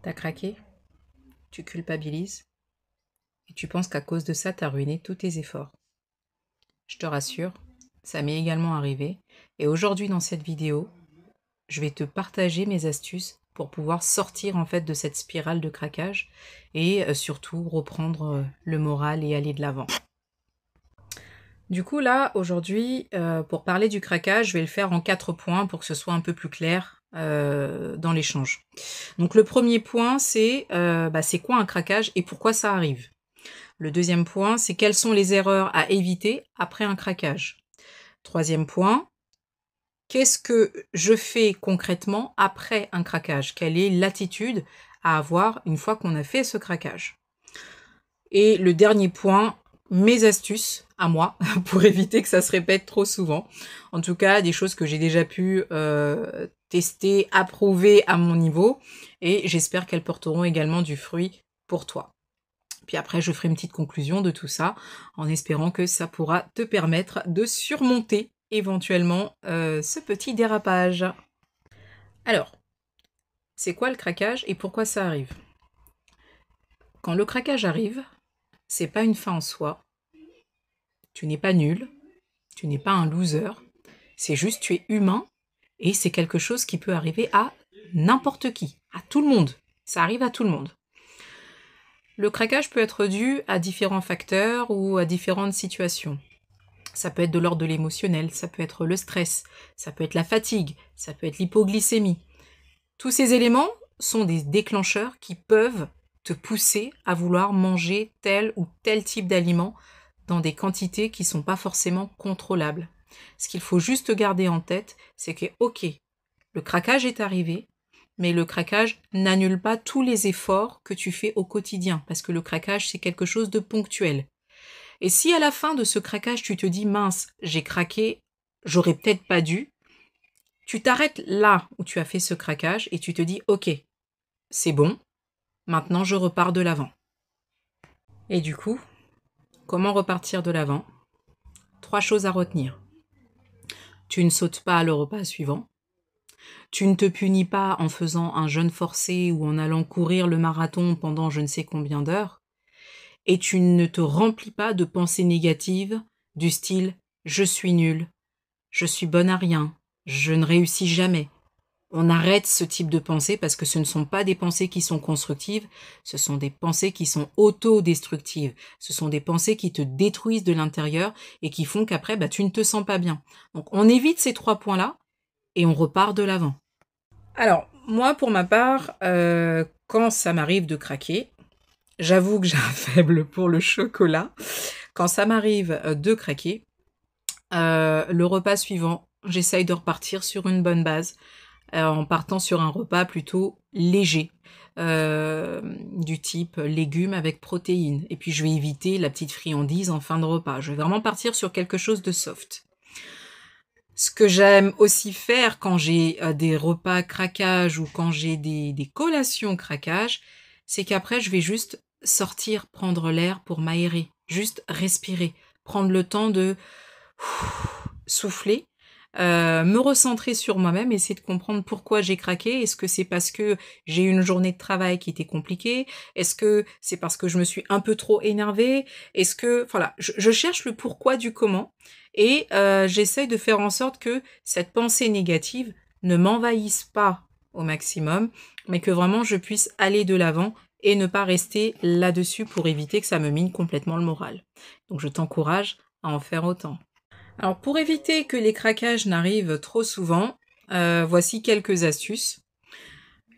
T'as craqué, tu culpabilises et tu penses qu'à cause de ça, t'as ruiné tous tes efforts. Je te rassure, ça m'est également arrivé. Et aujourd'hui, dans cette vidéo, je vais te partager mes astuces pour pouvoir sortir en fait de cette spirale de craquage et surtout reprendre le moral et aller de l'avant. Du coup là, aujourd'hui, pour parler du craquage, je vais le faire en 4 points pour que ce soit un peu plus clair dans l'échange. Donc le premier point, c'est quoi un craquage et pourquoi ça arrive. Le deuxième point, c'est quelles sont les erreurs à éviter après un craquage. Troisième point, qu'est-ce que je fais concrètement après un craquage? Quelle est l'attitude à avoir une fois qu'on a fait ce craquage? Et le dernier point, mes astuces à moi pour éviter que ça se répète trop souvent. En tout cas, des choses que j'ai déjà pu tester, approuver à mon niveau. Et j'espère qu'elles porteront également du fruit pour toi. Puis après, je ferai une petite conclusion de tout ça en espérant que ça pourra te permettre de surmonter éventuellement ce petit dérapage. Alors, c'est quoi le craquage et pourquoi ça arrive? Quand le craquage arrive, c'est pas une fin en soi. Tu n'es pas nul, tu n'es pas un loser. C'est juste tu es humain et c'est quelque chose qui peut arriver à n'importe qui, à tout le monde. Ça arrive à tout le monde. Le craquage peut être dû à différents facteurs ou à différentes situations. Ça peut être de l'ordre de l'émotionnel, ça peut être le stress, ça peut être la fatigue, ça peut être l'hypoglycémie. Tous ces éléments sont des déclencheurs qui peuvent te pousser à vouloir manger tel ou tel type d'aliment dans des quantités qui ne sont pas forcément contrôlables. Ce qu'il faut juste garder en tête, c'est que, ok, le craquage est arrivé, mais le craquage n'annule pas tous les efforts que tu fais au quotidien, parce que le craquage, c'est quelque chose de ponctuel. Et si à la fin de ce craquage, tu te dis, mince, j'ai craqué, j'aurais peut-être pas dû, tu t'arrêtes là où tu as fait ce craquage et tu te dis, ok, c'est bon, maintenant je repars de l'avant. Et du coup, comment repartir de l'avant? 3 choses à retenir. Tu ne sautes pas le repas suivant. Tu ne te punis pas en faisant un jeûne forcé ou en allant courir le marathon pendant je ne sais combien d'heures. Et tu ne te remplis pas de pensées négatives du style « je suis nul »,« je suis bonne à rien »,« je ne réussis jamais ». On arrête ce type de pensées parce que ce ne sont pas des pensées qui sont constructives, ce sont des pensées qui sont autodestructives. Ce sont des pensées qui te détruisent de l'intérieur et qui font qu'après, tu ne te sens pas bien. Donc on évite ces 3 points-là et on repart de l'avant. Alors, moi pour ma part, quand ça m'arrive de craquer, j'avoue que j'ai un faible pour le chocolat. Quand ça m'arrive de craquer, le repas suivant, j'essaye de repartir sur une bonne base. En partant sur un repas plutôt léger, du type légumes avec protéines. Et puis je vais éviter la petite friandise en fin de repas. Je vais vraiment partir sur quelque chose de soft. Ce que j'aime aussi faire quand j'ai des repas craquage ou quand j'ai des collations craquage, c'est qu'après je vais juste sortir, prendre l'air pour m'aérer, juste respirer, prendre le temps de souffler, me recentrer sur moi-même, essayer de comprendre pourquoi j'ai craqué. Est-ce que c'est parce que j'ai eu une journée de travail qui était compliquée? Est-ce que c'est parce que je me suis un peu trop énervée? Est-ce que, voilà, je cherche le pourquoi du comment et j'essaye de faire en sorte que cette pensée négative ne m'envahisse pas au maximum, mais que vraiment je puisse aller de l'avant et ne pas rester là-dessus pour éviter que ça me mine complètement le moral. Donc je t'encourage à en faire autant. Alors pour éviter que les craquages n'arrivent trop souvent, voici quelques astuces.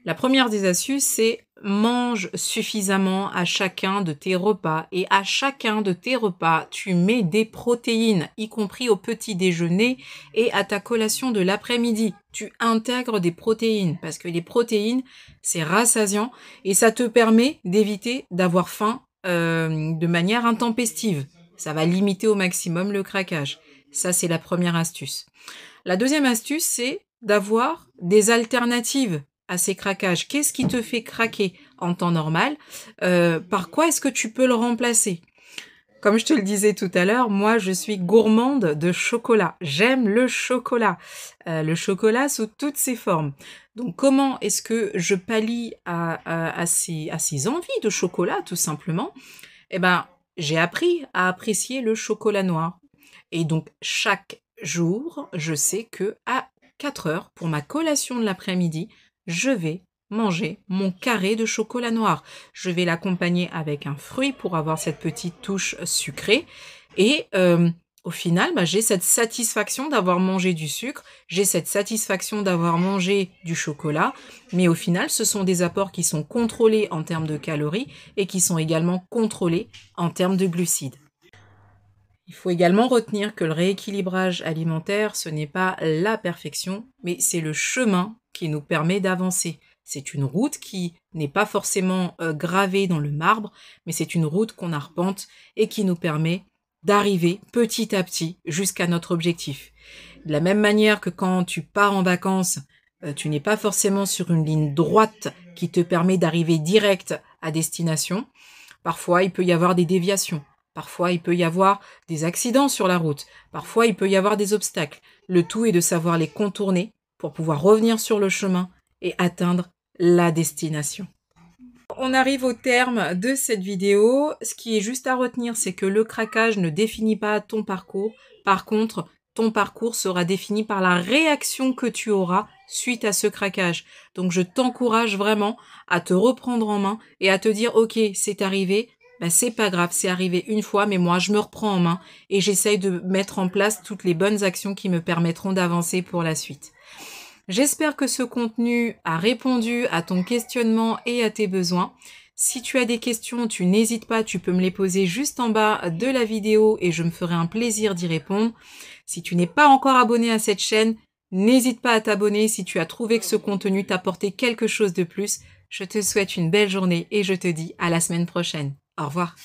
La première des astuces, c'est mange suffisamment à chacun de tes repas. Et à chacun de tes repas, tu mets des protéines, y compris au petit déjeuner et à ta collation de l'après-midi. Tu intègres des protéines parce que les protéines, c'est rassasiant et ça te permet d'éviter d'avoir faim de manière intempestive. Ça va limiter au maximum le craquage. Ça, c'est la première astuce. La deuxième astuce, c'est d'avoir des alternatives à ces craquages. Qu'est-ce qui te fait craquer en temps normal? Par quoi est-ce que tu peux le remplacer? Comme je te le disais tout à l'heure, moi je suis gourmande de chocolat. J'aime le chocolat sous toutes ses formes. Donc comment est-ce que je pallie à ces envies de chocolat tout simplement? Eh ben, j'ai appris à apprécier le chocolat noir. Et donc chaque jour, je sais que à 4 heures, pour ma collation de l'après-midi, je vais manger mon carré de chocolat noir. Je vais l'accompagner avec un fruit pour avoir cette petite touche sucrée et au final, bah, j'ai cette satisfaction d'avoir mangé du sucre, j'ai cette satisfaction d'avoir mangé du chocolat, mais au final, ce sont des apports qui sont contrôlés en termes de calories et qui sont également contrôlés en termes de glucides. Il faut également retenir que le rééquilibrage alimentaire, ce n'est pas la perfection, mais c'est le chemin qui nous permet d'avancer. C'est une route qui n'est pas forcément gravée dans le marbre, mais c'est une route qu'on arpente et qui nous permet d'arriver petit à petit jusqu'à notre objectif. De la même manière que quand tu pars en vacances, tu n'es pas forcément sur une ligne droite qui te permet d'arriver direct à destination. Parfois, il peut y avoir des déviations. Parfois, il peut y avoir des accidents sur la route. Parfois, il peut y avoir des obstacles. Le tout est de savoir les contourner pour pouvoir revenir sur le chemin et atteindre la destination. On arrive au terme de cette vidéo. Ce qui est juste à retenir, c'est que le craquage ne définit pas ton parcours. Par contre, ton parcours sera défini par la réaction que tu auras suite à ce craquage. Donc, je t'encourage vraiment à te reprendre en main et à te dire « Ok, c'est arrivé ». Ben, c'est pas grave, c'est arrivé une fois, mais moi, je me reprends en main et j'essaye de mettre en place toutes les bonnes actions qui me permettront d'avancer pour la suite. J'espère que ce contenu a répondu à ton questionnement et à tes besoins. Si tu as des questions, tu n'hésites pas, tu peux me les poser juste en bas de la vidéo et je me ferai un plaisir d'y répondre. Si tu n'es pas encore abonné à cette chaîne, n'hésite pas à t'abonner si tu as trouvé que ce contenu t'apportait quelque chose de plus. Je te souhaite une belle journée et je te dis à la semaine prochaine. Au revoir.